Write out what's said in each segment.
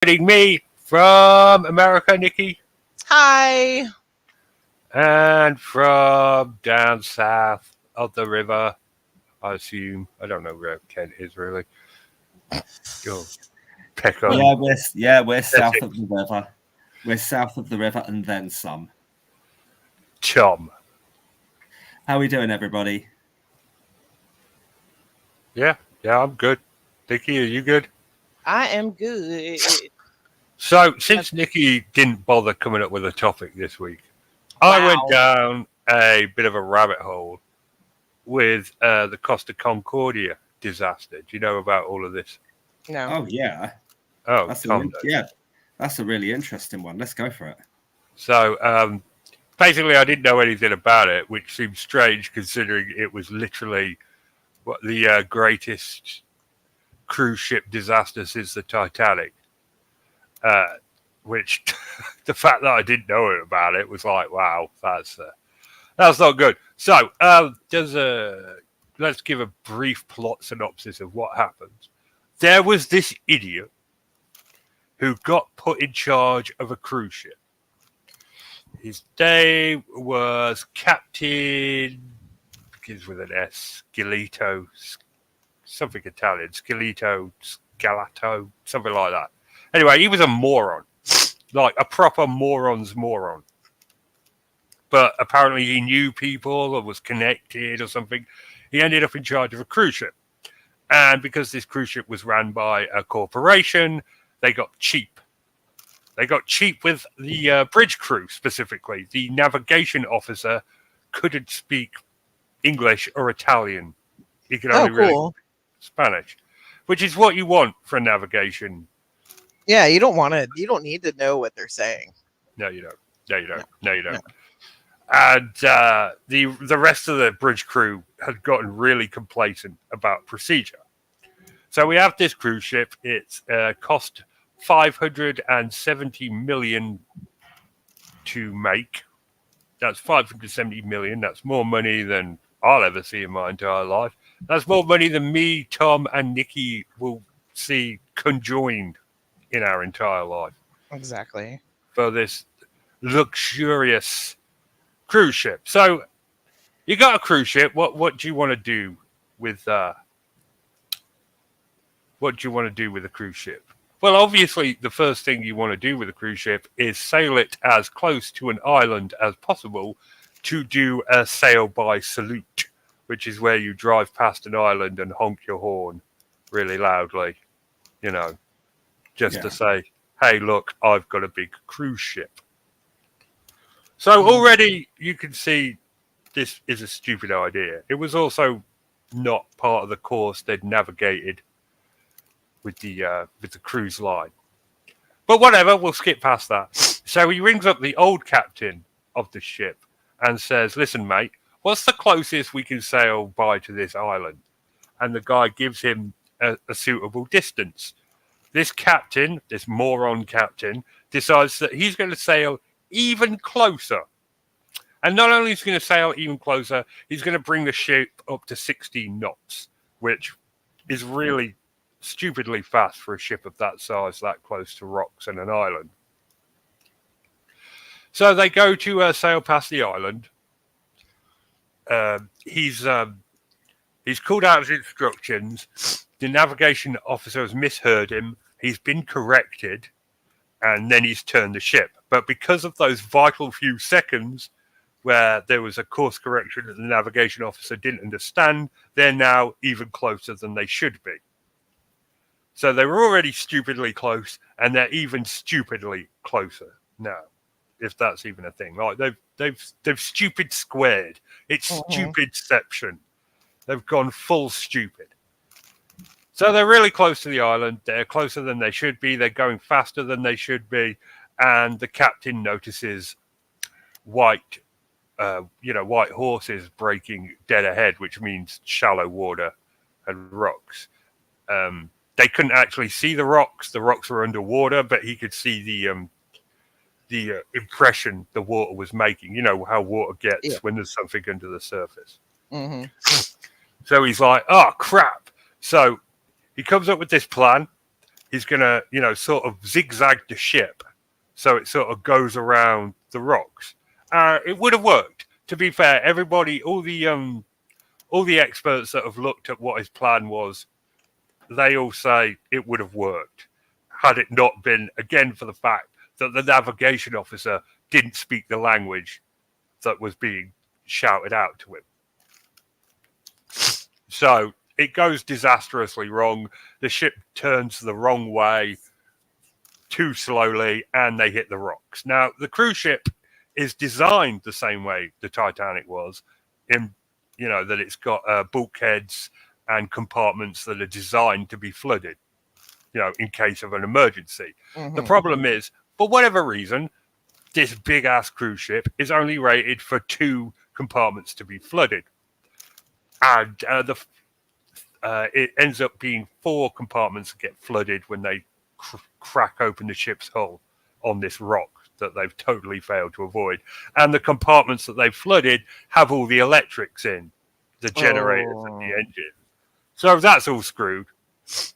Joining me from America, Nikki, Hi. and from down south of the river, I assume. I don't know where Kent is really. Oh, Peckham. We're south of the river. We're south of the river and then some. Tom. How are we doing, everybody? Yeah, I'm good. Nikki, are you good? I am good. So, since Nikki didn't bother coming up with a topic this week, I went down a bit of a rabbit hole with the Costa Concordia disaster. Do you know about all of this? No. Oh, yeah. Oh, that's a really interesting one. Let's go for it. So, basically, I didn't know anything about it, which seems strange considering it was literally the greatest cruise ship disaster since the Titanic. Which the fact that I didn't know about it was like, wow, that's not good. So, let's give a brief plot synopsis of what happened. There was this idiot who got put in charge of a cruise ship. His name was Captain, begins with an S, Scalato, something Italian, Scalato, something like that. Anyway, he was a moron, like a proper moron's moron. But apparently he knew people or was connected or something. He ended up in charge of a cruise ship. And because this cruise ship was ran by a corporation, they got cheap. They got cheap with the bridge crew specifically. The navigation officer couldn't speak English or Italian. He could only really speak Spanish, which is what you want for a navigation. Yeah, you don't need to know what they're saying. No, you don't. No, you don't. No. And the rest of the bridge crew had gotten really complacent about procedure. So we have this cruise ship. It's cost $570 million to make. That's $570 million. That's more money than I'll ever see in my entire life. That's more money than me, Tom, and Nikki will see conjoined in our entire life. Exactly. For this luxurious cruise ship. So you got a cruise ship. What do you want to do with a cruise ship? Well, obviously the first thing you want to do with a cruise ship is sail it as close to an island as possible to do a sail by salute, which is where you drive past an island and honk your horn really loudly, to say, hey, look, I've got a big cruise ship. So already you can see this is a stupid idea. It was also not part of the course they'd navigated with the cruise line. But whatever, we'll skip past that. So he rings up the old captain of the ship and says, listen, mate, what's the closest we can sail by to this island? And the guy gives him a suitable distance. This captain, this moron captain, decides that he's going to sail even closer. And not only is he going to sail even closer, he's going to bring the ship up to 16 knots, which is really stupidly fast for a ship of that size, that close to rocks and an island. So they go to sail past the island. He's called out his instructions. The navigation officer has misheard him. He's been corrected, and then he's turned the ship. But because of those vital few seconds where there was a course correction that the navigation officer didn't understand, they're now even closer than they should be. So they were already stupidly close, and they're even stupidly closer now, if that's even a thing. Like they've stupid squared. It's stupidception. They've gone full stupid. So they're really close to the island. They're closer than they should be. They're going faster than they should be. And the captain notices white horses breaking dead ahead, which means shallow water and rocks. They couldn't actually see the rocks. The rocks were underwater, but he could see the impression the water was making. You know how water gets when there's something under the surface. Mm-hmm. So he's like, oh, crap. So he comes up with this plan. he's going to, sort of zigzag the ship so it sort of goes around the rocks. It would have worked. To be fair, everybody, all the experts that have looked at what his plan was, they all say it would have worked had it not been, again, for the fact that the navigation officer didn't speak the language that was being shouted out to him. So it goes disastrously wrong. The ship turns the wrong way too slowly and they hit the rocks. Now, the cruise ship is designed the same way the Titanic was, in that it's got bulkheads and compartments that are designed to be flooded, in case of an emergency. Mm-hmm. The problem is, for whatever reason, this big ass cruise ship is only rated for 2 compartments to be flooded, and it ends up being 4 compartments that get flooded when they crack open the ship's hull on this rock that they've totally failed to avoid. And the compartments that they've flooded have all the electrics in, the generators and the engine. So that's all screwed.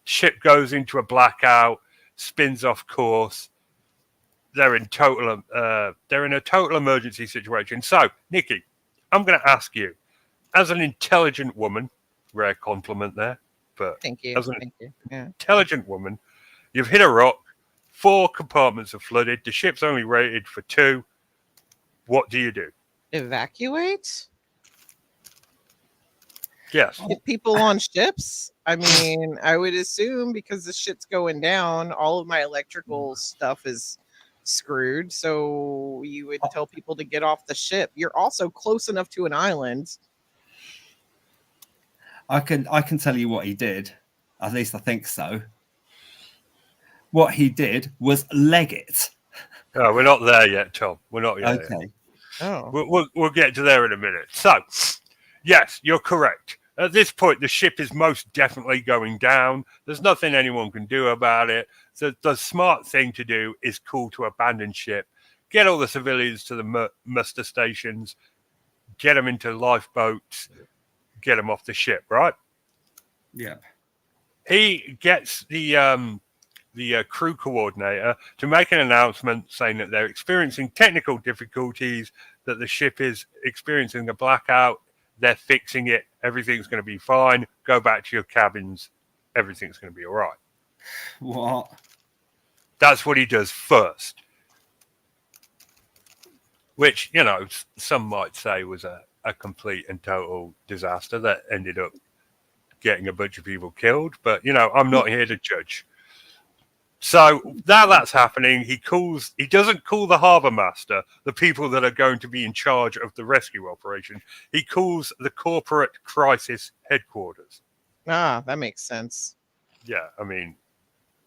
Ship goes into a blackout, spins off course. They're in a total emergency situation. So, Nikki, I'm going to ask you, as an intelligent woman, rare compliment there, but Thank you. as an Yeah. intelligent woman, you've hit a rock, 4 compartments are flooded, the ship's only rated for 2. What do you do? Evacuate? Yes. Get people on ships? I mean, I would assume because the shit's going down, all of my electrical stuff is screwed. So you would tell people to get off the ship. You're also close enough to an island. I can tell you what he did. At least I think so. What he did was leg it. Oh, we're not there yet, Tom. We're not yet. Okay. Oh. We'll get to there in a minute. So, yes, you're correct. At this point, the ship is most definitely going down. There's nothing anyone can do about it. So the smart thing to do is call to abandon ship, get all the civilians to the muster stations, get them into lifeboats, get them off the ship, right? Yeah. He gets the crew coordinator to make an announcement saying that they're experiencing technical difficulties, that the ship is experiencing a blackout. They're fixing it. Everything's going to be fine. Go back to your cabins. Everything's going to be all right. What? That's what he does first. Which, some might say was a complete and total disaster that ended up getting a bunch of people killed. But, I'm not here to judge. So now that's happening. He doesn't call the harbour master, the people that are going to be in charge of the rescue operation. He calls the corporate crisis headquarters. Ah, that makes sense. Yeah, I mean,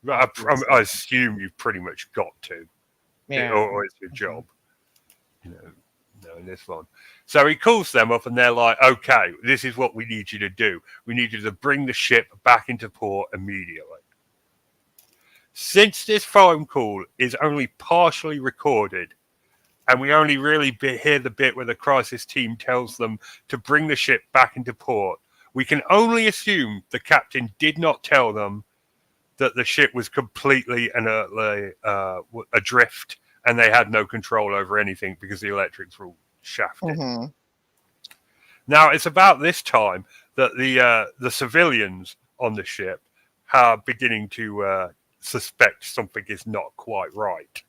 I assume you've pretty much got to. Yeah. Or it's your job. In this one. So he calls them up and they're like, okay, this is what we need you to do. We need you to bring the ship back into port immediately. Since this phone call is only partially recorded, and we only really hear the bit where the crisis team tells them to bring the ship back into port, we can only assume the captain did not tell them that the ship was completely and utterly adrift, and they had no control over anything because the electrics were all shafted. Mm-hmm. Now, it's about this time that the civilians on the ship are beginning to suspect something is not quite right,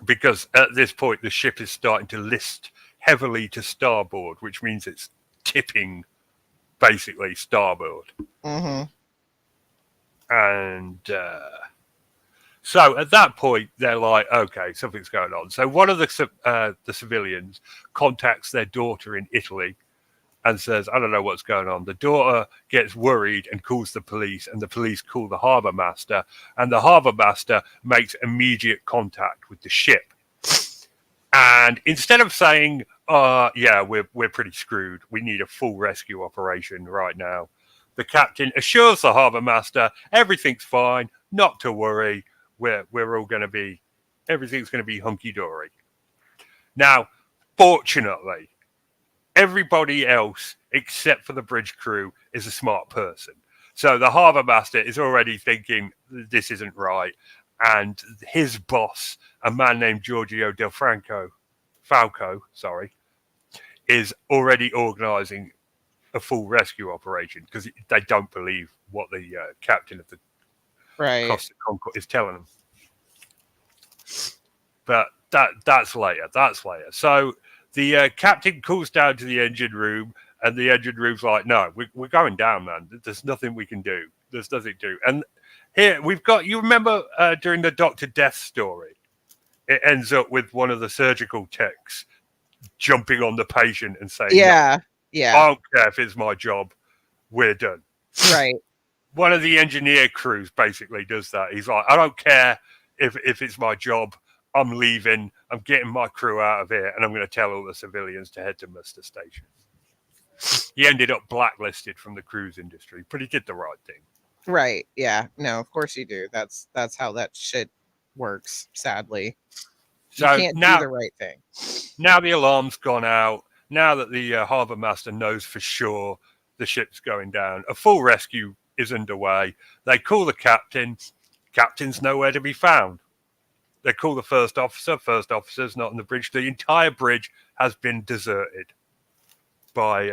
because at this point the ship is starting to list heavily to starboard, which means it's tipping basically starboard. Mm-hmm. And so at that point they're like, okay, something's going on. So one of the civilians contacts their daughter in Italy and says, I don't know what's going on. The daughter gets worried and calls the police, and the police call the harbour master, and the harbour master makes immediate contact with the ship. And instead of saying, yeah, we're pretty screwed, we need a full rescue operation right now, the captain assures the harbour master everything's fine, not to worry, we're all going to be, everything's going to be hunky-dory. Now, fortunately, everybody else except for the bridge crew is a smart person. So the harbour master is already thinking this isn't right. And his boss, a man named Giorgio Falco, is already organising a full rescue operation because they don't believe what the captain of the Costa Concordia is telling them. But that's later. So the captain calls down to the engine room, and the engine room's like, "No, we're going down, man. There's nothing we can do. There's nothing to do." And here we've got. You remember during the Dr. Death story, it ends up with one of the surgical techs jumping on the patient and saying, Yeah. "No, I don't care if it's my job. We're done." Right. One of the engineer crews basically does that. He's like, "I don't care if it's my job. I'm leaving. I'm getting my crew out of here, and I'm going to tell all the civilians to head to muster station." He ended up blacklisted from the cruise industry, but he did the right thing. Right. Yeah. No, of course you do. That's how that shit works, sadly. So you can't now, do the right thing. Now the alarm's gone out. Now that the harbour master knows for sure the ship's going down, a full rescue is underway. They call the captain. Captain's nowhere to be found. They call the first officer. First officer's not on the bridge. The entire bridge has been deserted by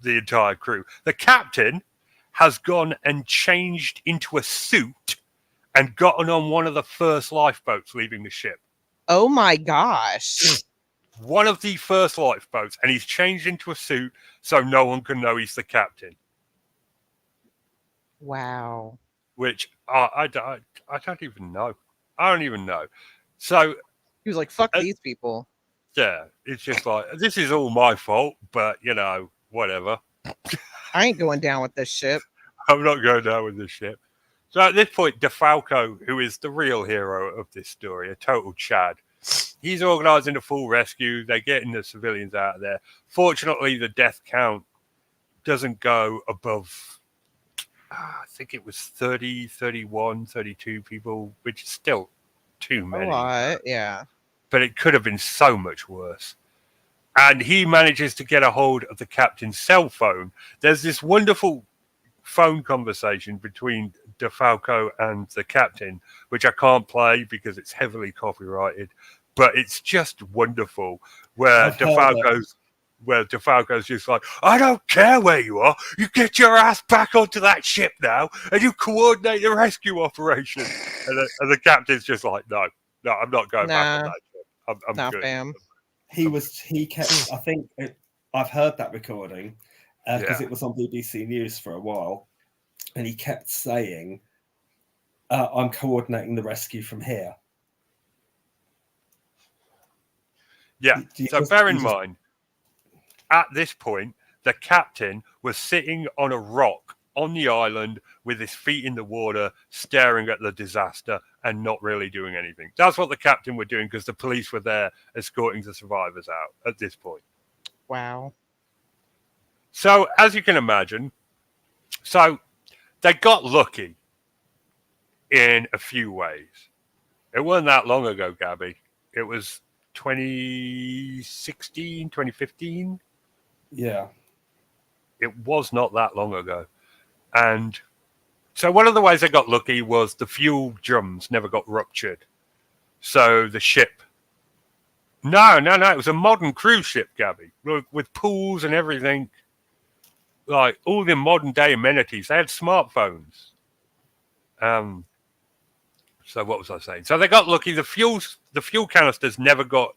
the entire crew. The captain has gone and changed into a suit and gotten on one of the first lifeboats leaving the ship. Oh my gosh. One of the first lifeboats, and he's changed into a suit so no one can know he's the captain. Wow. Which I don't even know. I don't even know. So he was like, fuck these people. Yeah, it's just like, this is all my fault, but, whatever. I ain't going down with this ship. I'm not going down with this ship. So at this point, DeFalco, who is the real hero of this story, a total Chad, he's organising a full rescue. They're getting the civilians out of there. Fortunately, the death count doesn't go above, I think it was 30, 31, 32 people, which is still too many. A lot, yeah. But it could have been so much worse. And he manages to get a hold of the captain's cell phone. There's this wonderful phone conversation between DeFalco and the captain, which I can't play because it's heavily copyrighted, but it's just wonderful. Where DeFalco's just like, "I don't care where you are. You get your ass back onto that ship now, and you coordinate the rescue operation." And the captain's just like, "No, I'm not going back on that ship. I'm good." Fam. He kept. I think I've heard that recording because it was on BBC News for a while, and he kept saying, "I'm coordinating the rescue from here." Yeah. So bear in mind, at this point, the captain was sitting on a rock on the island with his feet in the water, staring at the disaster and not really doing anything. That's what the captain were doing because the police were there escorting the survivors out at this point. Wow. So, as you can imagine, they got lucky in a few ways. It wasn't that long ago, Gabby. It was 2016, 2015. Yeah. It was not that long ago. And so one of the ways they got lucky was the fuel drums never got ruptured. So the ship... No, it was a modern cruise ship, Gabby, with pools and everything. Like, all the modern day amenities. They had smartphones. So what was I saying? So they got lucky. The fuel canisters never got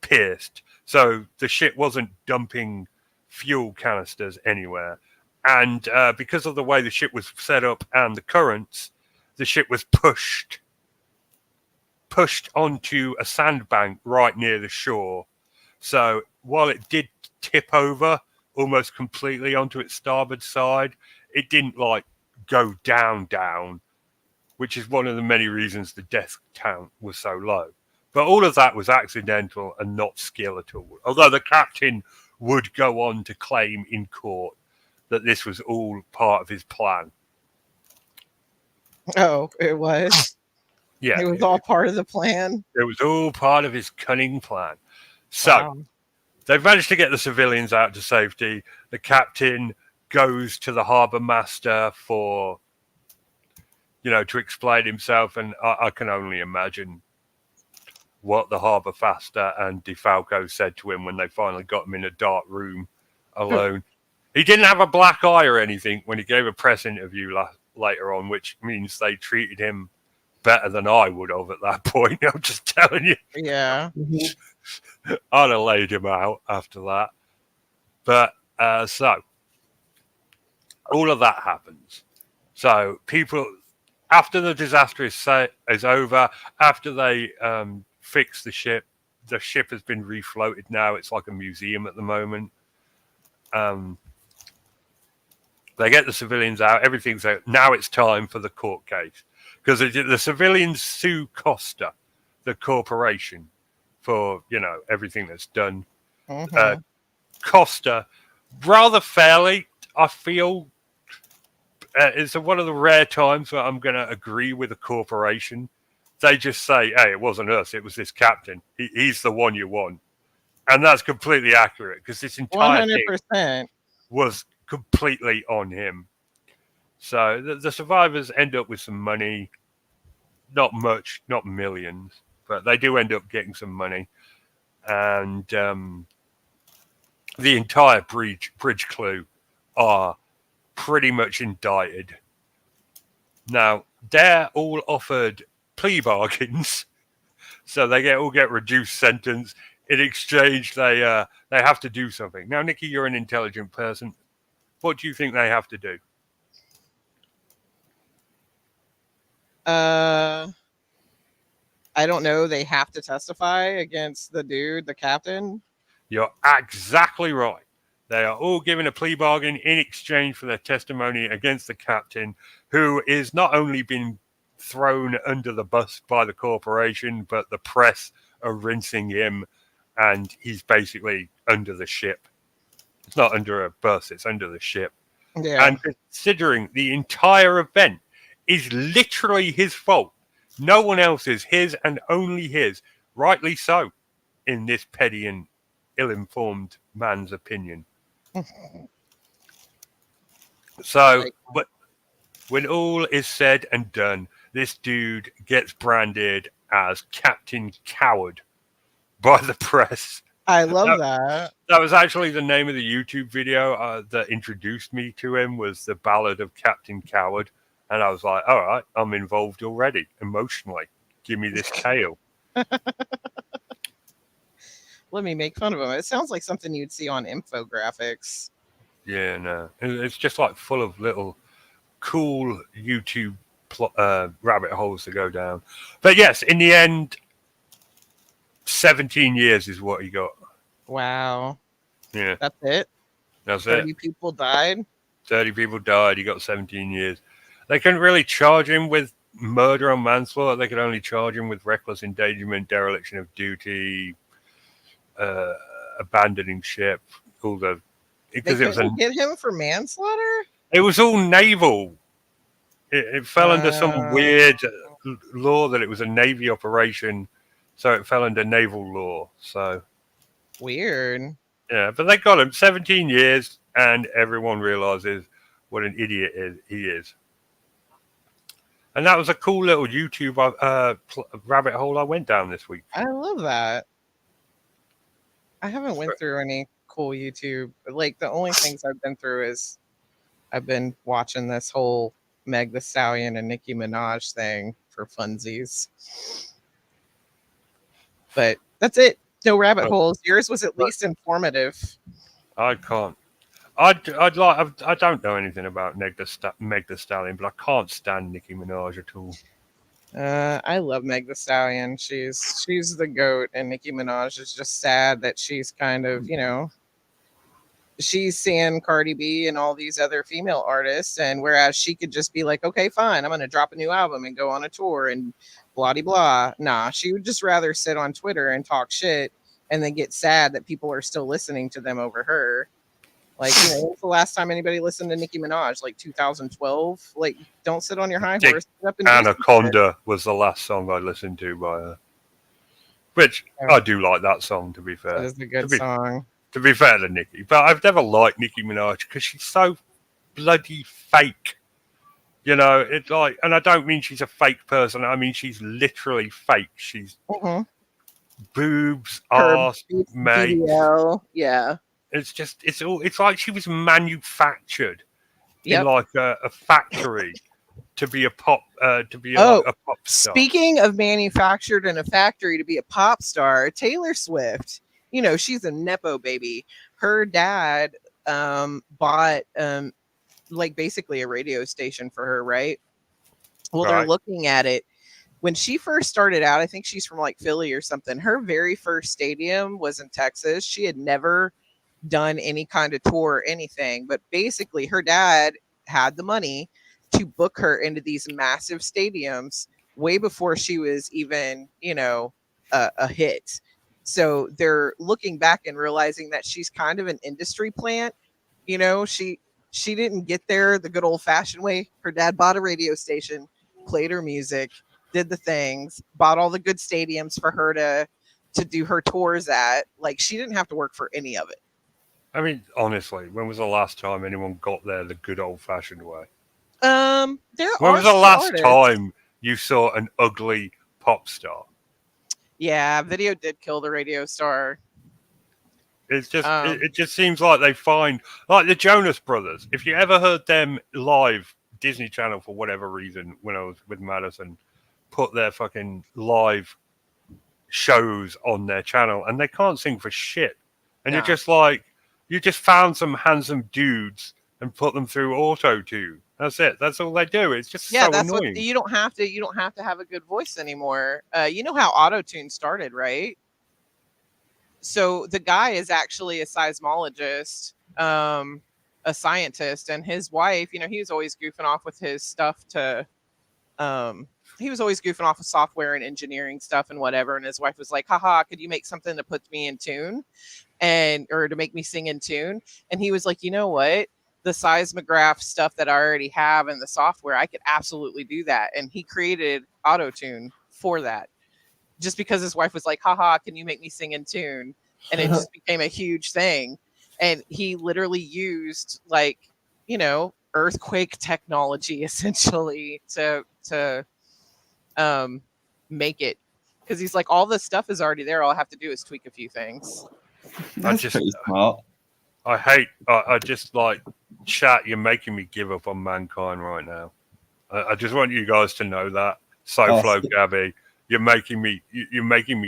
pierced. So the ship wasn't dumping fuel canisters anywhere. And because of the way the ship was set up and the currents, the ship was pushed onto a sandbank right near the shore. So while it did tip over almost completely onto its starboard side, it didn't go down, which is one of the many reasons the death count was so low. But all of that was accidental and not skill at all. Although the captain would go on to claim in court that this was all part of his plan. Oh, it was? Yeah. It was all part of the plan? It was all part of his cunning plan. So, they've managed to get the civilians out to safety. The captain goes to the harbour master for, to explain himself. And I can only imagine what the harbour master and DeFalco said to him when they finally got him in a dark room alone. He didn't have a black eye or anything when he gave a press interview later on, which means they treated him better than I would have at that point. I'm just telling you. Yeah. I'd have laid him out after that. But so all of that happens. So people, after the disaster is over, after they fix the ship has been refloated now. It's like a museum at the moment. They get the civilians out. Everything's out. Now it's time for the court case. Because the civilians sue Costa, the corporation, for, everything that's done. Mm-hmm. Costa, rather fairly, I feel, it's one of the rare times where I'm going to agree with a corporation. They just say, hey, it wasn't us, it was this captain. He's the one you want. And that's completely accurate, because this entire 100%. thing was completely on him. So the survivors end up with some money. Not much, not millions, but they do end up getting some money. And the entire bridge crew are pretty much indicted. Now, they're all offered plea bargains, so they all get reduced sentence. In exchange, they have to do something. Now, Nikki, you're an intelligent person. What do you think they have to do? I don't know. They have to testify against the captain. You're exactly right. They are all given a plea bargain in exchange for their testimony against the captain, who is not only been thrown under the bus by the corporation, but the press are rinsing him, and he's basically under the ship. It's not under a bus, it's under the ship. Yeah. And considering the entire event is literally his fault, no one else's, his and only his, rightly so, in this petty and ill-informed man's opinion. So, but when all is said and done, this dude gets branded as Captain Coward by the press. I love that. That was actually the name of the YouTube video that introduced me to him, was The Ballad of Captain Coward. And I was like, all right, I'm involved already, emotionally. Give me this tale. Let me make fun of him. It sounds like something you'd see on infographics. Yeah, no. It's just like full of little cool YouTube rabbit holes to go down. But yes, in the end, 17 years is what he got. Wow. Yeah. That's it? That's 30 it. people died? 30 people died. He got 17 years. They couldn't really charge him with murder or manslaughter. They could only charge him with reckless endangerment, dereliction of duty, abandoning ship, all the... Because it was get him for manslaughter? It was all naval. It fell under some weird law that it was a Navy operation, so it fell under naval law. So weird. Yeah, but they got him 17 years, and everyone realizes what an idiot he is. And that was a cool little YouTube rabbit hole I went down this week. I love that. I haven't went through any cool YouTube. Like, the only things I've been through is I've been watching this whole Meg Thee Stallion and Nicki Minaj thing for funsies. But that's it. No rabbit holes. Yours was at least informative. I can't. I don't know anything about Meg Thee Stallion, but I can't stand Nicki Minaj at all. I love Meg Thee Stallion. She's the GOAT, and Nicki Minaj is just sad that she's kind of, she's seeing Cardi B and all these other female artists, and whereas she could just be like, okay, fine, I'm going to drop a new album and go on a tour and blah, blah, blah. Nah, she would just rather sit on Twitter and talk shit and then get sad that people are still listening to them over her. Like, when's the last time anybody listened to Nicki Minaj? Like 2012? Like, don't sit on your high horse. Anaconda was the last song I listened to by her. Which, I do like that song, to be fair. That is a good song. To be fair to Nicki. But I've never liked Nicki Minaj because she's so bloody fake. You know, it's like, and I don't mean she's a fake person. I mean she's literally fake. She's boobs, Her arse, mate. BBL, yeah. It's like she was manufactured in Yep. like a factory to be a pop like a pop star. Speaking of manufactured in a factory to be a pop star, Taylor Swift, you know, she's a nepo baby. Her dad bought like basically a radio station for her, right? Well, they're looking at it. When she first started out, I think she's from like Philly or something. Her very first stadium was in Texas. She had never done any kind of tour or anything, but basically her dad had the money to book her into these massive stadiums way before she was even, you know, a hit. So they're looking back and realizing that she's kind of an industry plant. You know, she didn't get there the good old fashioned way. Her dad bought a radio station, played her music, did the things, bought all the good stadiums for her to do her tours at. Like, she didn't have to work for any of it. I mean, honestly, when was the last time anyone got there the good old fashioned way? When was the last time you saw an ugly pop star? Yeah, video did kill the radio star. It's just it just seems like they find, like the Jonas Brothers. If you ever heard them live, Disney Channel for whatever reason, when I was with Madison, put their fucking live shows on their channel, and they can't sing for shit. And you're just like, you just found some handsome dudes and put them through auto-tune. That's it. That's all they do. It's just so annoying. You don't have to have a good voice anymore. You know how auto-tune started, right? So the guy is actually a seismologist, a scientist, and his wife, you know, he was always goofing off with his stuff he was always goofing off with software and engineering stuff and whatever. And his wife was like, haha, could you make something that puts me in tune or to make me sing in tune? And he was like, you know what? The seismograph stuff that I already have in the software, I could absolutely do that. And he created auto-tune for that. Just because his wife was like, haha, can you make me sing in tune? And it just became a huge thing. And he literally used, like, you know, earthquake technology essentially to make it. Because he's like, all this stuff is already there. All I have to do is tweak a few things. That's pretty smart. I just like, chat, you're making me give up on mankind right now. I just want you guys to know that. SoFlo, Gabby, you're making me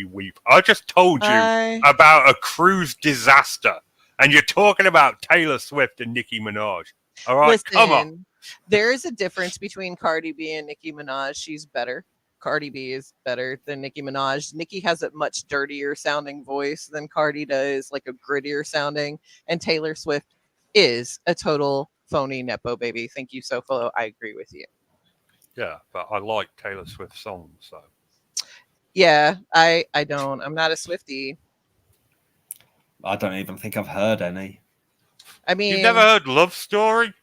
weep. I just told you about a cruise disaster, and you're talking about Taylor Swift and Nicki Minaj. All right, listen, come on. There is a difference between Cardi B and Nicki Minaj. She's better. Cardi B is better than Nicki Minaj. Nicki has a much dirtier sounding voice than Cardi does, like a grittier sounding. And Taylor Swift is a total phony nepo baby. Thank you, SoFlo. I agree with you. Yeah, but I like Taylor Swift songs, so. Yeah, I don't. I'm not a Swiftie. I don't even think I've heard any. I mean, you've never heard Love Story?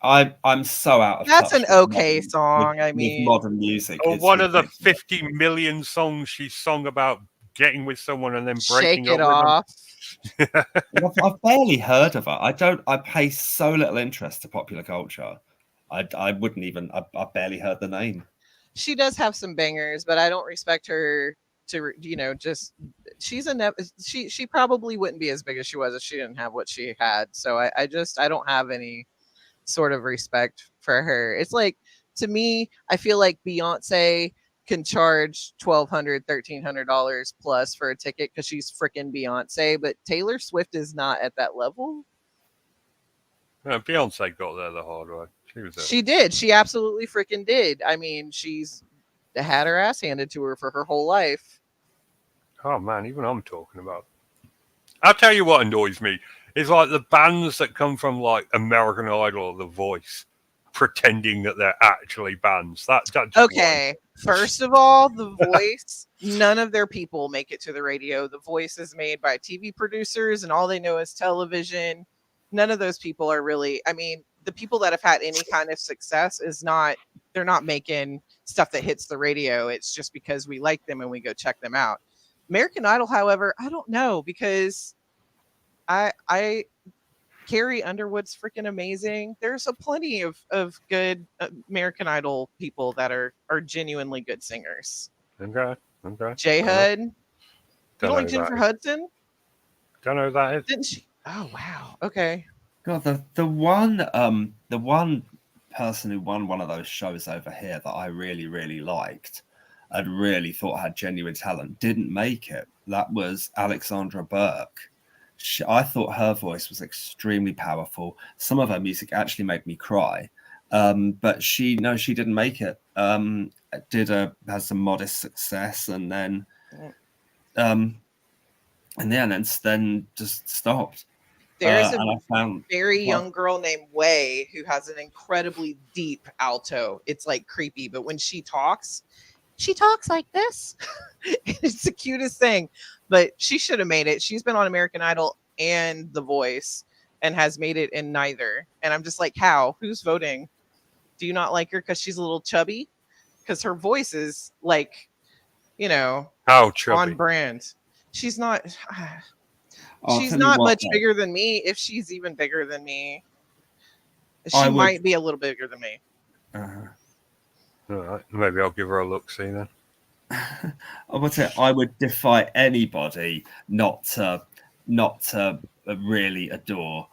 I'm so out of that's touch an okay song. with modern music. Or one of the 50 million songs she sung about getting with someone and then breaking Shake It up Off. with them. I've barely heard of her. I pay so little interest to popular culture. I wouldn't even. I barely heard the name. She does have some bangers, but I don't respect her to, you know, just she's she probably wouldn't be as big as she was if she didn't have what she had. So I don't have any sort of respect for her. It's like, to me, I feel like Beyonce can charge $1,200, $1,300 plus for a ticket because she's freaking Beyonce, but Taylor Swift is not at that level. Yeah, Beyonce got there the hard way. She did. She absolutely freaking did. I mean, she's had her ass handed to her for her whole life. Oh man, even I'm talking about. I'll tell you what annoys me is like the bands that come from like American Idol or The Voice, pretending that they're actually bands. That okay. First of all, The Voice, none of their people make it to the radio. The Voice is made by TV producers, and all they know is television. None of those people are really. I mean, the people that have had any kind of success they're not making stuff that hits the radio. It's just because we like them and we go check them out. American Idol, however, I don't know, because I Carrie Underwood's freaking amazing. There's a plenty of good American Idol people that are genuinely good singers. Okay. J Hud. You don't like know Jennifer that. Hudson? Don't know who that is. Didn't she? Oh wow. Okay. God, the one person who won one of those shows over here that I really, really liked and really thought had genuine talent didn't make it. That was Alexandra Burke. I thought her voice was extremely powerful. Some of her music actually made me cry. But she didn't make it. Has some modest success, and then then just stopped. There's a very young girl named Way who has an incredibly deep alto. It's like creepy, but when she talks like this. It's the cutest thing, but she should have made it. She's been on American Idol and The Voice and has made it in neither. And I'm just like, how? Who's voting? Do you not like her because she's a little chubby? Because her voice is like, how chubby? On brand. She's not. She's not much bigger than me, if she's even bigger than me. She might be a little bigger than me. All right, maybe I'll give her a look. See then. I would say I would defy anybody not to really adore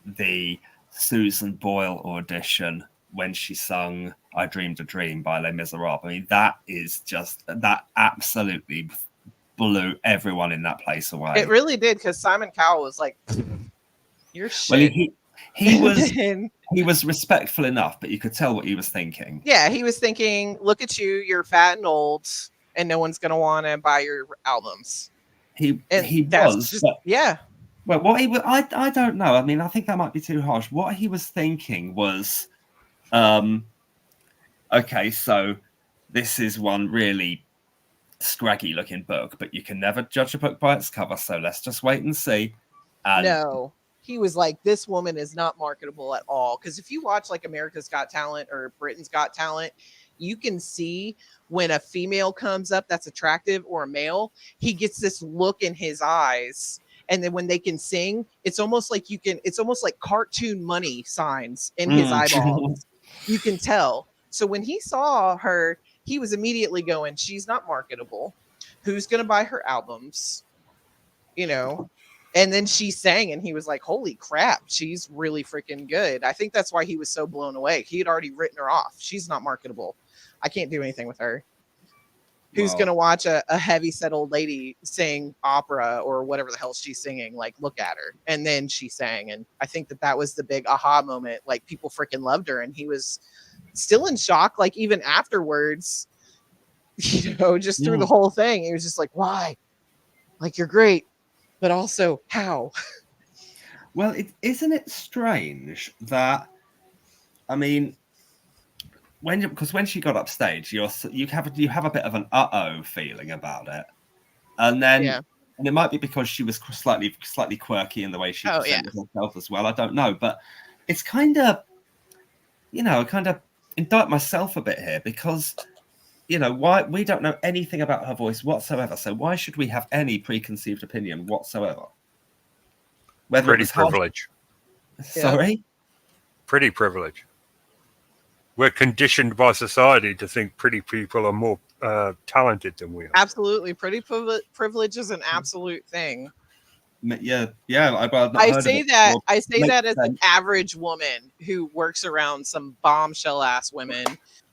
the Susan Boyle audition when she sung "I Dreamed a Dream" by Les Miserables. I mean, that absolutely blew everyone in that place away. It really did, because Simon Cowell was like, "You're shit." Well, he was respectful enough, but you could tell what he was thinking. Yeah, he was thinking, "Look at you, you're fat and old, and no one's gonna want to buy your albums." He was, just, yeah. Well, what he was, I don't know. I mean, I think that might be too harsh. What he was thinking was, okay, so this is one really scraggy looking book, but you can never judge a book by its cover, so let's just wait and see. And no, he was like, this woman is not marketable at all. Because if you watch like America's Got Talent or Britain's Got Talent, you can see when a female comes up that's attractive, or a male, he gets this look in his eyes. And then when they can sing, it's almost like cartoon money signs in his eyeballs. You can tell. So when he saw her, he was immediately going, she's not marketable. Who's going to buy her albums? And then she sang, and he was like, holy crap, she's really freaking good. I think that's why he was so blown away. He had already written her off. She's not marketable. I can't do anything with her. Who's going to watch a heavy-set old lady sing opera or whatever the hell she's singing? Like, look at her. And then she sang. And I think that was the big aha moment. Like, people freaking loved her. And he was still in shock, like, even afterwards, just through the whole thing. He was just like, why? Like, you're great, but also how? Well, isn't it strange that, I mean, when she got upstage, you have a bit of an feeling about it, and then and it might be because she was slightly quirky in the way she presented herself as well. I don't know, but it's kind of indict myself a bit here, because why we don't know anything about her voice whatsoever. So why should we have any preconceived opinion whatsoever? Pretty privilege. Sorry, pretty privilege. We're conditioned by society to think pretty people are more talented than we are. Absolutely. Pretty privilege is an absolute thing. Yeah. I say that as an average woman who works around some bombshell ass women,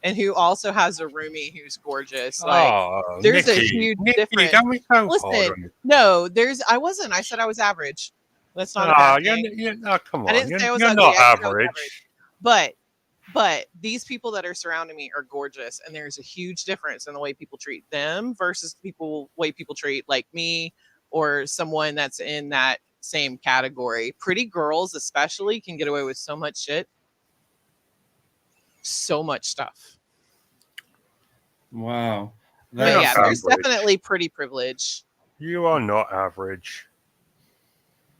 and who also has a roomie who's gorgeous. Like, there's Nikki, a huge difference. Listen, no, I said I was average. That's not a bad thing. Come on. I didn't say I was you're ugly. not average. But these people that are surrounding me are gorgeous, and there's a huge difference in the way people treat them versus way people treat like me or someone that's in that same category. Pretty girls especially can get away with so much shit. So much stuff. Wow. There's definitely pretty privilege. You are not average.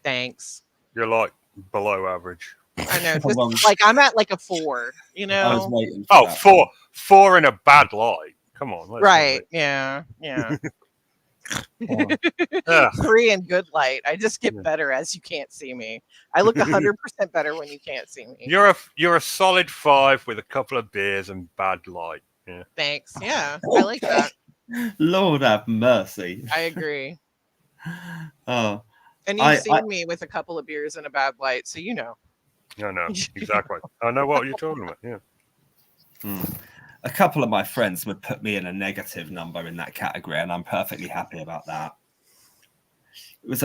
Thanks. You're like below average. I know. Just, like, I'm at like a 4, I was waiting for that. 4 in a bad light. Come on. Right. Yeah. Ugh. 3 in good light. I just get Yeah. better as you can't see me. I look 100% better when you can't see me. You're a solid 5 with a couple of beers and bad light. Yeah. Thanks. Yeah, I like that. Lord have mercy. I agree. Oh, And you've seen me with a couple of beers and a bad light, so you know. I know, exactly. I know what you're talking about, yeah. A couple of my friends would put me in a negative number in that category, and I'm perfectly happy about that. It was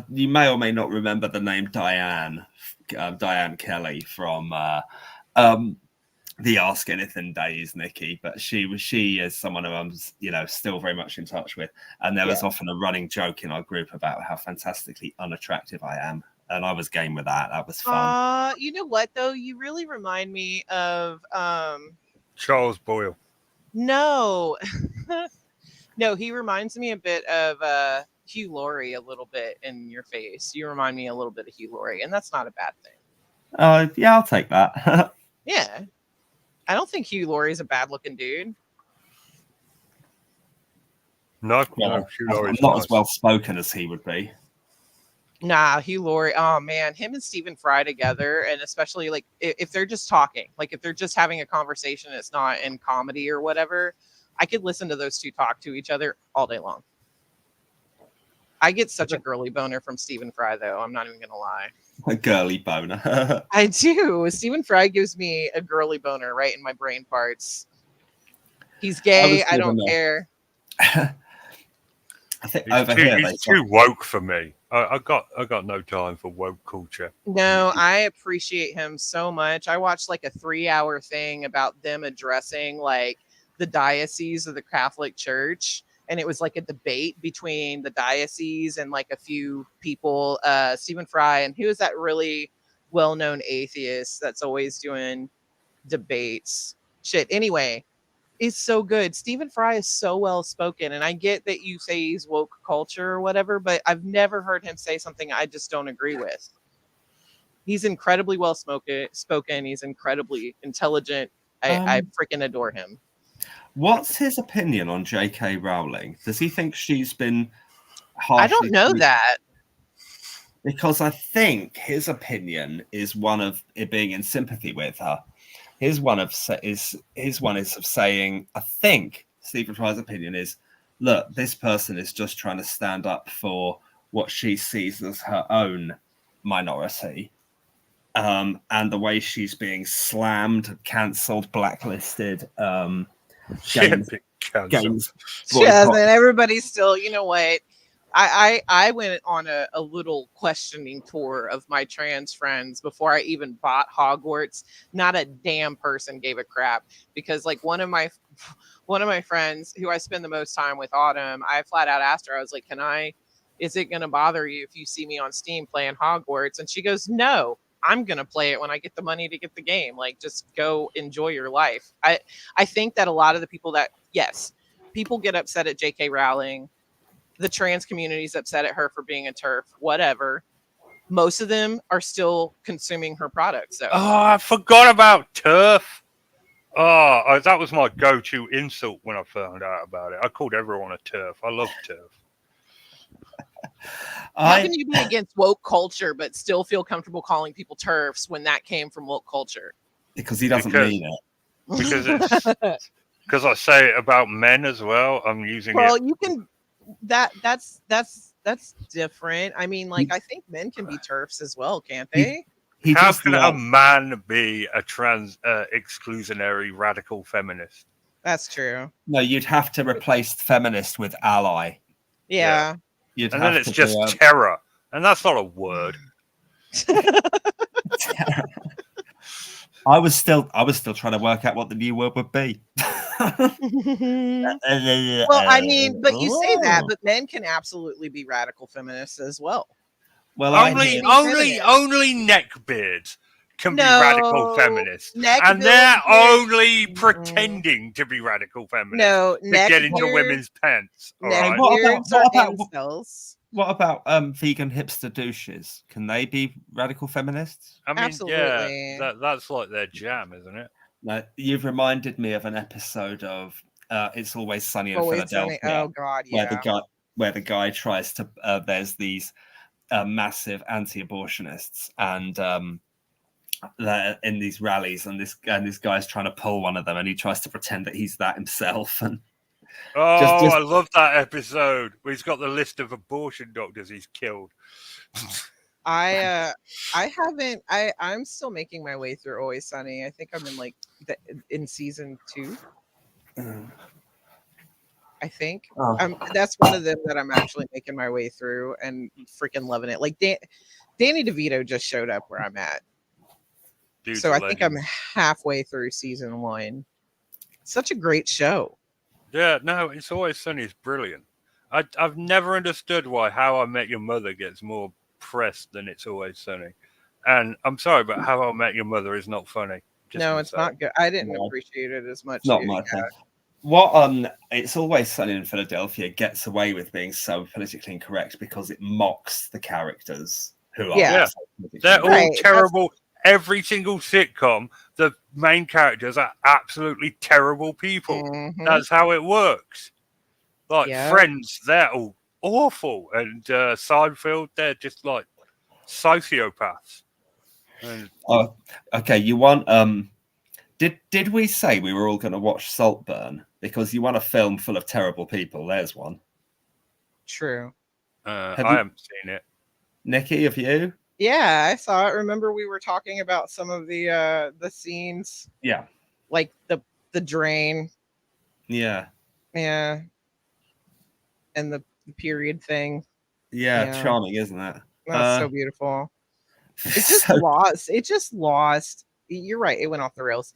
you may or may not remember the name Diane Kelly from the Ask Anything days, Nikki, but she is someone who I'm still very much in touch with, and there was often a running joke in our group about how fantastically unattractive I am, and I was game with that. That was fun. You know what though? You really remind me of Charles Boyle. No. No, he reminds me a bit of Hugh Laurie a little bit in your face. You remind me a little bit of Hugh Laurie, and that's not a bad thing. Yeah, I'll take that. Yeah. I don't think Hugh Laurie's a bad looking dude. No, Well, Hugh Laurie's not nice. as well spoken as he would be. Nah, Hugh Laurie. Oh man, him and Stephen Fry together, and especially like if they're just talking, like if they're just having a conversation, it's not in comedy or whatever. I could listen to those two talk to each other all day long. I get such a girly boner from Stephen Fry, though. I'm not even gonna lie. A girly boner. I do. Stephen Fry gives me a girly boner right in my brain parts. He's gay. I don't care. I think he's too woke for me. I got no time for woke culture. No, I appreciate him so much. I watched like a 3-hour thing about them addressing like the diocese of the Catholic Church, and it was like a debate between the diocese and like a few people. Stephen Fry and who is that really well-known atheist that's always doing debates? Shit. Anyway. Is so good. Stephen Fry is so well spoken, and I get that you say he's woke culture or whatever, but I've never heard him say something I just don't agree with. He's incredibly well spoken. He's incredibly intelligent. I freaking adore him. What's his opinion on J.K. Rowling? Does he think she's been I don't know that. Because I think his opinion is one of it being in sympathy with her. His one is of saying, I think Stephen Fry's opinion is, look, this person is just trying to stand up for what she sees as her own minority. And the way she's being slammed, cancelled, blacklisted, games. Yes, and everybody's still, you know what? I went on a little questioning tour of my trans friends before I even bought Hogwarts. Not a damn person gave a crap because like one of my friends who I spend the most time with, Autumn, I flat out asked her, I was like, is it going to bother you if you see me on Steam playing Hogwarts? And she goes, no, I'm going to play it when I get the money to get the game. Like, just go enjoy your life. I think that a lot of the people that, yes, people get upset at J.K. Rowling. The trans community is upset at her for being a TERF, whatever. Most of them are still consuming her products. So. Oh, I forgot about TERF. Oh, that was my go-to insult when I found out about it. I called everyone a TERF. I love TERF. How can you be against woke culture but still feel comfortable calling people TERFs when that came from woke culture? Because he doesn't mean it. Because I say it about men as well. I'm using it. Well, you can. That's different. I mean, like, I think men can be TERFs as well, can't they? How can a man be a trans exclusionary radical feminist? That's true. No, you'd have to replace feminist with ally. Yeah. And then it's just terror, and that's not a word. I was still trying to work out what the new word would be. Well, I mean, but you say that, but men can absolutely be radical feminists as well. Well, only neckbeards can be radical feminists, and they're only pretending to be radical feminists to get into women's pants. What about vegan hipster douches? Can they be radical feminists? I mean, absolutely. Yeah, that's like their jam, isn't it? No, you've reminded me of an episode of It's Always Sunny in Always Sunny. Philadelphia, Oh God, where yeah. the guy tries to. There's these massive anti-abortionists, and they're in these rallies, and this guy's trying to pull one of them, and he tries to pretend that he's that himself. And I love that episode where he's got the list of abortion doctors he's killed. I haven't. I'm still making my way through Always Sunny. I think I'm in season 2. I think that's one of them that I'm actually making my way through and freaking loving it. Like Danny DeVito just showed up where I'm at, so I think I'm halfway through season 1. Such a great show. Yeah, no, It's Always Sunny is brilliant. I've never understood why How I Met Your Mother gets more press than It's Always Sunny. And I'm sorry, but How I Met Your Mother is not funny. No, it's not good. I didn't appreciate it as much. Not my thing. What It's Always Sunny in Philadelphia gets away with being so politically incorrect because it mocks the characters who are. They're all terrible. Every single sitcom, the main characters are absolutely terrible people. Mm-hmm. That's how it works. Like Friends, they're all awful, and Seinfeld, they're just like sociopaths. And... okay. You want Did we say we were all going to watch Saltburn? Because you want a film full of terrible people. There's one. True. I haven't seen it. Nikki, have you? Yeah, I saw it. Remember, we were talking about some of the scenes. Yeah. Like the drain. Yeah. Yeah. And the period thing. Yeah, charming, isn't it? That's so beautiful. It just lost. It just lost. You're right. It went off the rails.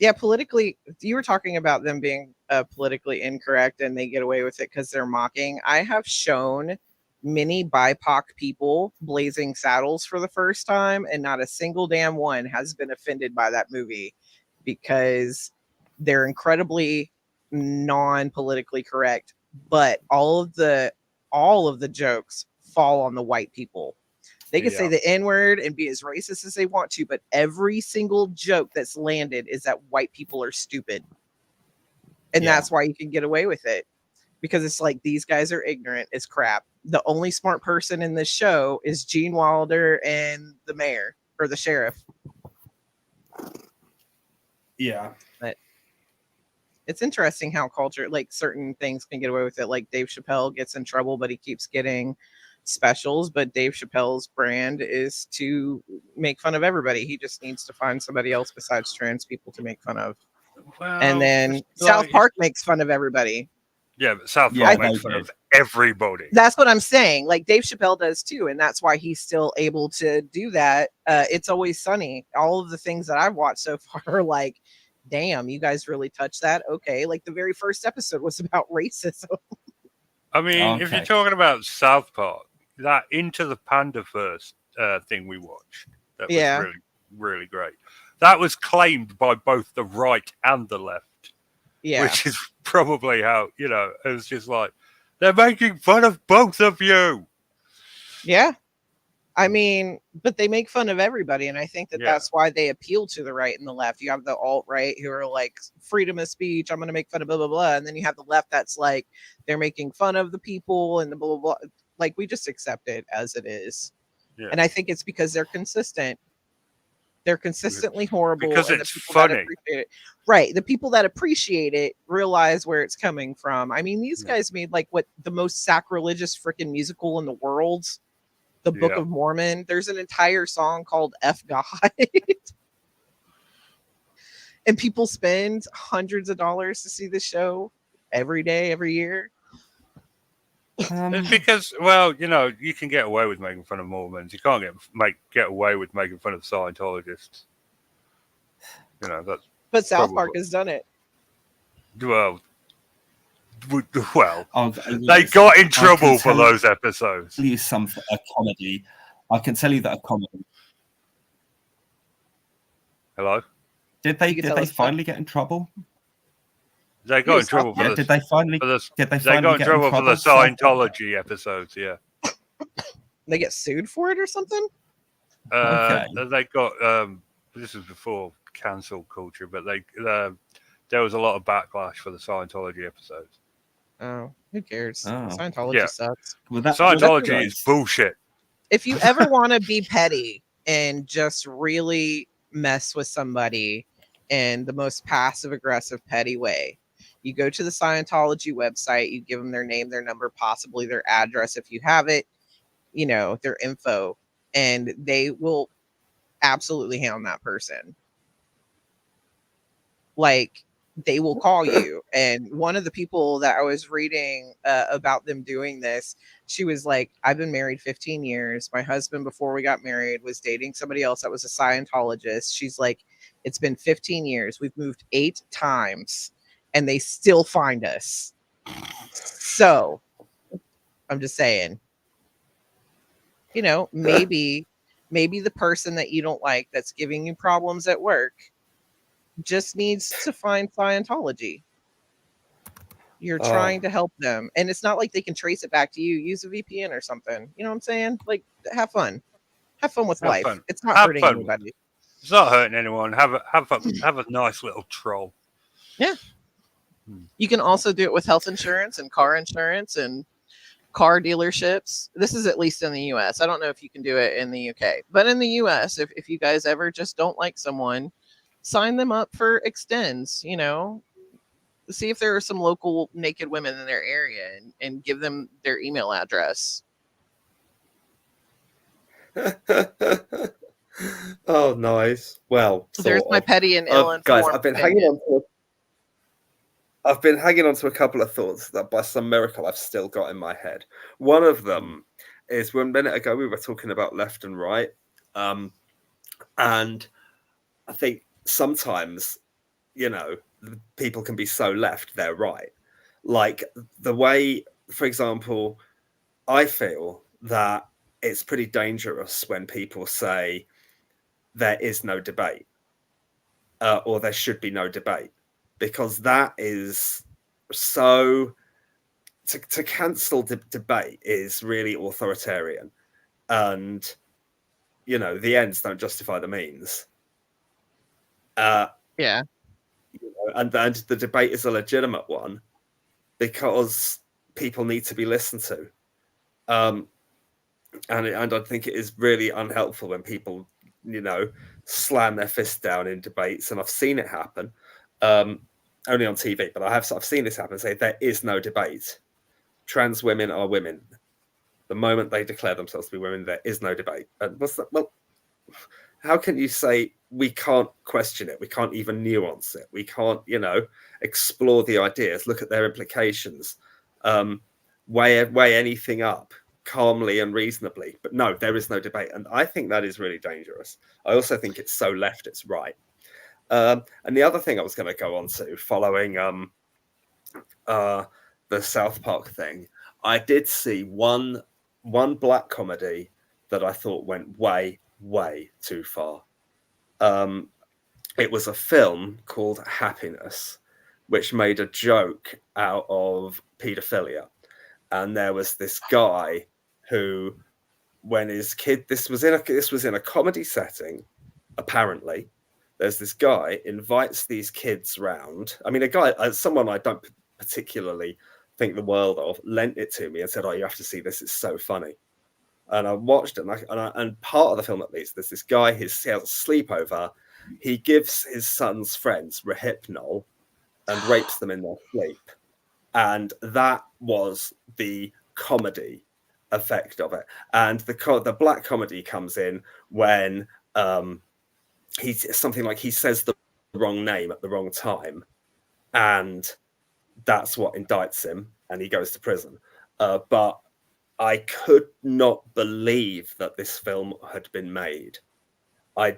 Yeah, politically, you were talking about them being politically incorrect and they get away with it because they're mocking. I have shown many BIPOC people Blazing Saddles for the first time, and not a single damn one has been offended by that movie because they're incredibly non-politically correct. But all of the jokes fall on the white people. They can say the N-word and be as racist as they want to, but every single joke that's landed is that white people are stupid. And that's why you can get away with it. Because it's like, these guys are ignorant as crap. The only smart person in this show is Gene Wilder and the mayor or the sheriff. Yeah. But it's interesting how culture, like certain things can get away with it. Like Dave Chappelle gets in trouble, but he keeps getting specials. But Dave Chappelle's brand is to make fun of everybody. He just needs to find somebody else besides trans people to make fun of. Well, and then South Park makes fun of everybody. Yeah, but South Park makes fun of everybody. That's what I'm saying. Like Dave Chappelle does too, and that's why he's still able to do that. It's Always Sunny. All of the things that I've watched so far are like, damn, you guys really touched that. Okay, like the very first episode was about racism. I mean, if you're talking about South Park, that Into the Pandaverse thing we watched, that was really, really great. That was claimed by both the right and the left. Yeah. Which is probably how, it was just like, they're making fun of both of you. Yeah. I mean, but they make fun of everybody. And I think that that's why they appeal to the right and the left. You have the alt-right who are like, freedom of speech, I'm going to make fun of blah, blah, blah. And then you have the left that's like, they're making fun of the people and the blah, blah, blah. Like, we just accept it as it is. Yeah. And I think it's because they're consistent. They're consistently horrible. Because and it's funny. Right. The people that appreciate it realize where it's coming from. I mean, these guys made like the most sacrilegious freaking musical in the world. The Book of Mormon. There's an entire song called F God. And people spend hundreds of dollars to see the show every day, every year. It's because, well, you can get away with making fun of Mormons. You can't get away with making fun of Scientologists. That's. But South Park has done it. Well, they got in trouble for those episodes. Tell you something, a comedy. I can tell you that a comedy. Hello. Did they finally get in trouble? They got in trouble for Did they finally? They got in trouble for the Scientology episodes. Yeah. They get sued for it or something. They got. This was before cancel culture, but there was a lot of backlash for the Scientology episodes. Oh, who cares? Oh. Scientology Yeah. sucks. Well, Scientology is bullshit. If you ever want to be petty and just really mess with somebody in the most passive aggressive petty way, you go to the Scientology website, you give them their name, their number, possibly their address if you have it, you know, their info, and they will absolutely hound that person. Like, they will call you. And one of the people that I was reading about them doing this, she was like, I've been married 15 years. My husband, before we got married, was dating somebody else that was a Scientologist. She's like, it's been 15 years. We've moved 8 times and they still find us. So I'm just saying, you know, maybe the person that you don't like that's giving you problems at work just needs to find Scientology. You're trying to help them. And it's not like they can trace it back to you. Use a VPN or something. You know what I'm saying? Like, have fun. Have fun with life. Fun. It's not Have hurting fun. anybody. It's not hurting anyone. Have a nice little troll. Yeah. You can also do it with health insurance and car insurance and car dealerships. This is at least in the US. I don't know if you can do it in the UK. But in the US, if you guys ever just don't like someone, sign them up for extends, you know. See if there are some local naked women in their area and give them their email address. Oh, nice. Well, there's my petty and ill-informed guys, I've been opinion. hanging on to a couple of thoughts that by some miracle I've still got in my head. One of them is, 1 minute ago we were talking about left and right, and I think sometimes, you know, people can be so left they're right. Like the way, for example, I feel that it's pretty dangerous when people say there is no debate or there should be no debate, because that is so, to cancel debate is really authoritarian, and, you know, the ends don't justify the means. Yeah. You know, and the debate is a legitimate one because people need to be listened to. And I think it is really unhelpful when people, you know, slam their fists down in debates. And I've seen it happen, only on TV, but I've seen this happen. Say there is no debate. Trans women are women. The moment they declare themselves to be women, there is no debate. And what's that? Well, how can you say we can't question it? We can't even nuance it. We can't, you know, explore the ideas, look at their implications, weigh anything up calmly and reasonably. But no, there is no debate. And I think that is really dangerous. I also think it's so left, it's right. And the other thing I was going to go on to, following the South Park thing, I did see one black comedy that I thought went way too far. It was a film called Happiness, which made a joke out of paedophilia. And there was this guy who, when his kid, this was in a comedy setting, apparently. There's this guy invites these kids round. I mean, someone I don't particularly think the world of, lent it to me and said, "Oh, you have to see this. It's so funny." And I watched it, and part of the film, at least, there's this guy, he has a sleepover. He gives his son's friends Rohypnol and rapes them in their sleep. And that was the comedy effect of it. And the black comedy comes in when he's something like he says the wrong name at the wrong time. And that's what indicts him, and he goes to prison. But I could not believe that this film had been made. I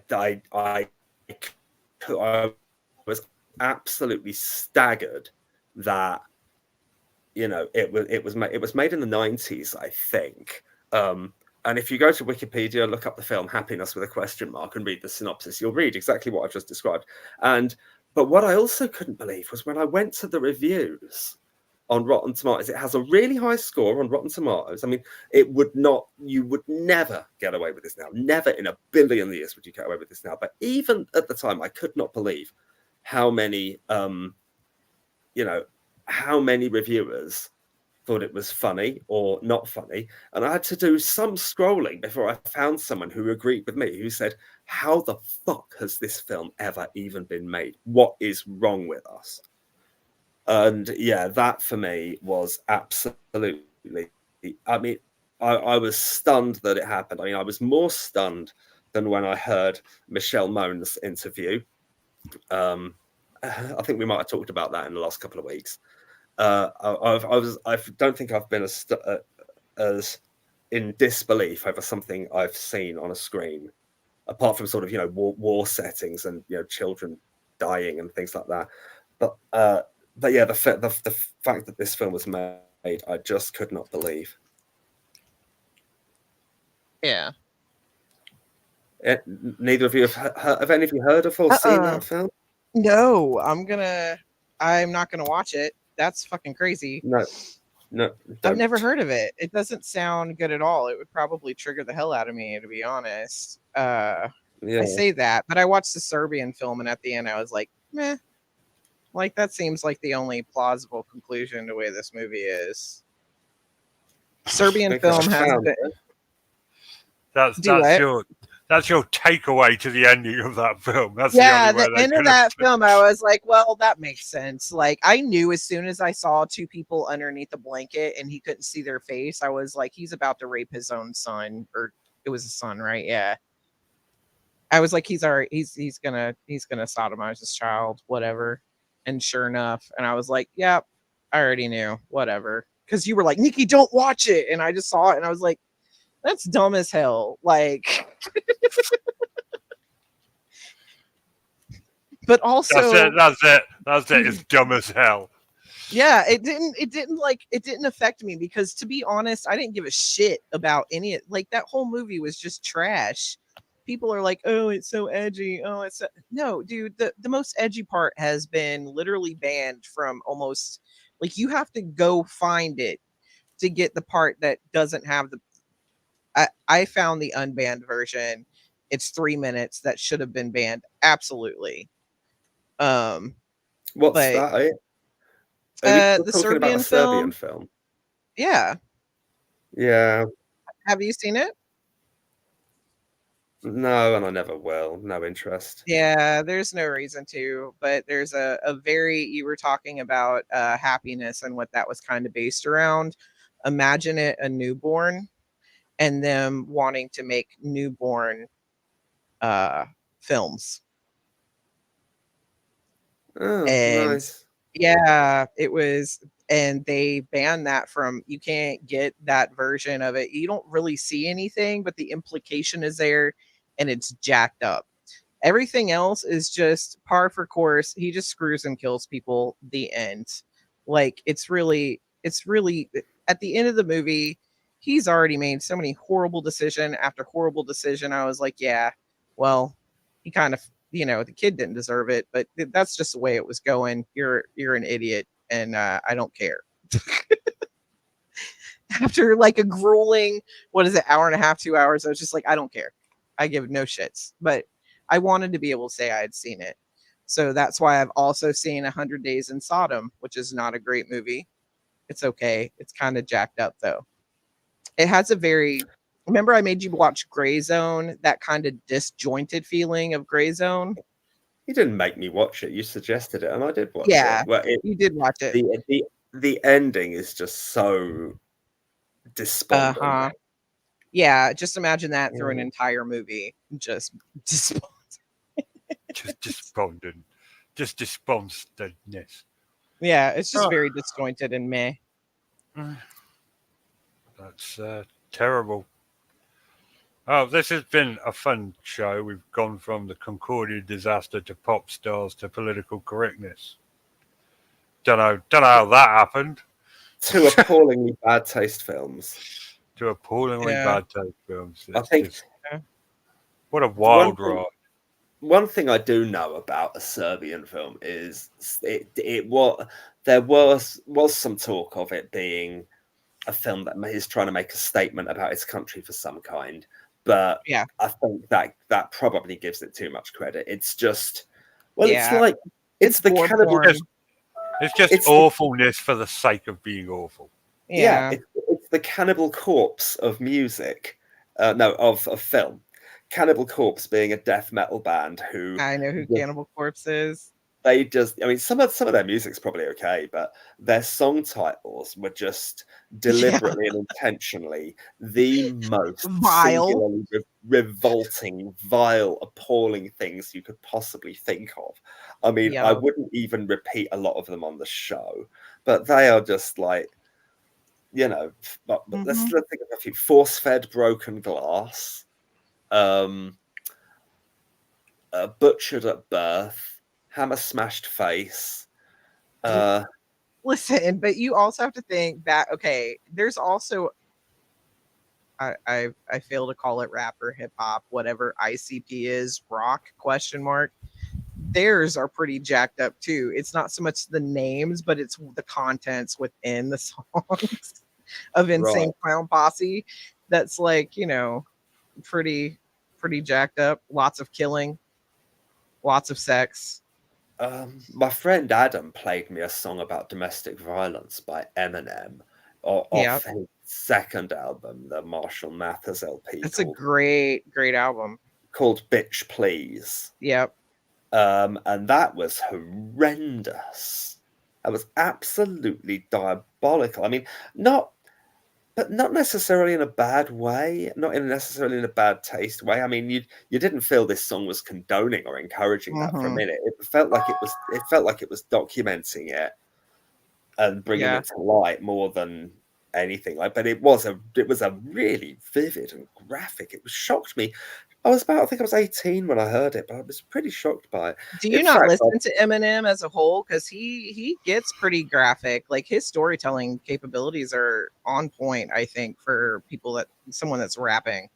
was absolutely staggered that, you know, it was made in the 90s, I think. And if you go to Wikipedia, look up the film Happiness with a question mark and read the synopsis, you'll read exactly what I've just described. But what I also couldn't believe was when I went to the reviews on Rotten Tomatoes. It has a really high score on Rotten Tomatoes. I mean, you would never get away with this now. Never in a billion years would you get away with this now. But even at the time, I could not believe how many you know, how many reviewers thought it was funny or not funny. And I had to do some scrolling before I found someone who agreed with me, who said, how the fuck has this film ever even been made? What is wrong with us? And yeah, that for me was absolutely, I mean, I was stunned that it happened. I mean, I was more stunned than when I heard Michelle Moan's interview. I think we might have talked about that in the last couple of weeks. I don't think I've been as in disbelief over something I've seen on a screen, apart from sort of, you know, war settings and, you know, children dying and things like that. But yeah, the fact that this film was made, I just could not believe. Yeah. Neither of you have any of you heard of or seen that film? No, I'm not gonna watch it. That's fucking crazy. No, I've never heard of it. It doesn't sound good at all. It would probably trigger the hell out of me, to be honest. I say that, but I watched the Serbian film, and at the end, I was like, meh. Like, that seems like the only plausible conclusion to the way this movie is. Serbian film has been. That's your takeaway to the ending of that film. That's the end of that film. I was like, well, that makes sense. Like, I knew as soon as I saw two people underneath the blanket and he couldn't see their face, I was like, he's about to rape his own son, or it was a son, right? Yeah. I was like, he's gonna sodomize his child, whatever. And sure enough, and I was like, yeah, I already knew, whatever. Because you were like, Nikki, don't watch it, and I just saw it, and I was like, that's dumb as hell. Like, but also that's it. It's dumb as hell. Yeah, it didn't affect me, because to be honest, I didn't give a shit about any of, like, that whole movie was just trash. People are like, oh, it's so edgy. Oh, it's no, dude. The most edgy part has been literally banned from almost, like, you have to go find it to get the part that doesn't have the. I found the unbanned version. It's 3 minutes. That should have been banned. Absolutely. What's that? The Serbian film. Yeah. Yeah. Have you seen it? No, and I never will. No interest. Yeah, there's no reason to, but there's a very, you were talking about happiness and what that was kind of based around. Imagine it a newborn and them wanting to make newborn films. Oh, and nice. Yeah, it was, and they banned that from, you can't get that version of it. You don't really see anything, but the implication is there, and it's jacked up. Everything else is just par for course. He just screws and kills people. The end. Like, it's really at the end of the movie, he's already made so many horrible decision after horrible decision. I was like, yeah, well, he kind of, the kid didn't deserve it, but that's just the way it was going. You're an idiot, and I don't care. After like a grueling, what is it, hour and a half, 2 hours, I was just like, I don't care. I give no shits. But I wanted to be able to say I had seen it. So that's why I've also seen 100 Days in Sodom, which is not a great movie. It's okay. It's kind of jacked up, though. It has a very... Remember I made you watch Gray Zone? That kind of disjointed feeling of Gray Zone? You didn't make me watch it. You suggested it, and I did watch it. Yeah, you did watch it. The ending is just so despondent. Yeah, just imagine that through an entire movie. Just despondent. Just despondentness. Yeah, it's just very disjointed and meh. That's terrible. Oh, this has been a fun show. We've gone from the Concordia disaster to pop stars to political correctness. Don't know how that happened. To appallingly bad taste films. Bad taste films. I think. What a wild ride. One thing I do know about a Serbian film is there was some talk of it being a film that is trying to make a statement about its country for some kind, but yeah, I think that probably gives it too much credit. It's just, well, it's like it's the cannibal. It's just It's awfulness for the sake of being awful. Yeah. it's the Cannibal Corpse of music. No, of film. Cannibal Corpse being a death metal band who I know who Cannibal Corpse is. they just, I mean, some of their music's probably okay, but their song titles were just deliberately and intentionally the most Vile. singularly revolting, vile, appalling things you could possibly think of. I mean, I Yep. wouldn't even repeat a lot of them on the show, but they are just like, you know, but let's think of a few. Force-fed broken glass, butchered at birth, hammer smashed face. Listen, but you also have to think that there's also I fail to call it rap or hip hop, whatever ICP is, rock question mark. Theirs are pretty jacked up too. It's not so much the names, but it's the contents within the songs of Insane Clown Posse. That's like, pretty jacked up. Lots of killing, lots of sex. My friend Adam played me a song about domestic violence by Eminem off his second album, the Marshall Mathers LP. It's a great album called Bitch Please. Yep. And that was horrendous. That was absolutely diabolical. I mean, not necessarily in a bad way, not necessarily in a bad taste way. I mean, you didn't feel this song was condoning or encouraging that for a minute. It felt like it was documenting it and bringing it to light more than anything. But it was a really vivid and graphic. It shocked me. I think I was 18 when I heard it, but I was pretty shocked by it. Do you not listen to Eminem as a whole? Because he gets pretty graphic. Like, his storytelling capabilities are on point, I think, for someone that's rapping.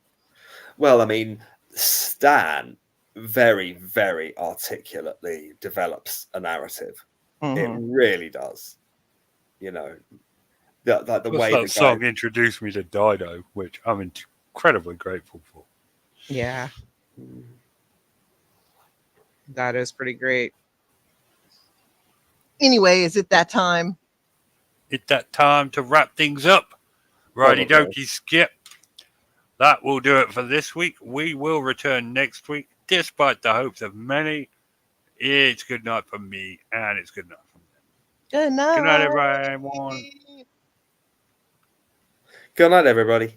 Well, I mean, Stan very, very articulately develops a narrative. It really does. You know, the way that song introduced me to Dido, which I'm incredibly grateful for. Yeah. That is pretty great. Anyway, is it that time? It's that time to wrap things up. Righty dokey, Skip. That will do it for this week. We will return next week, despite the hopes of many. It's good night for me, and it's good night for them. Good night. Good night, everyone. Good night, everybody.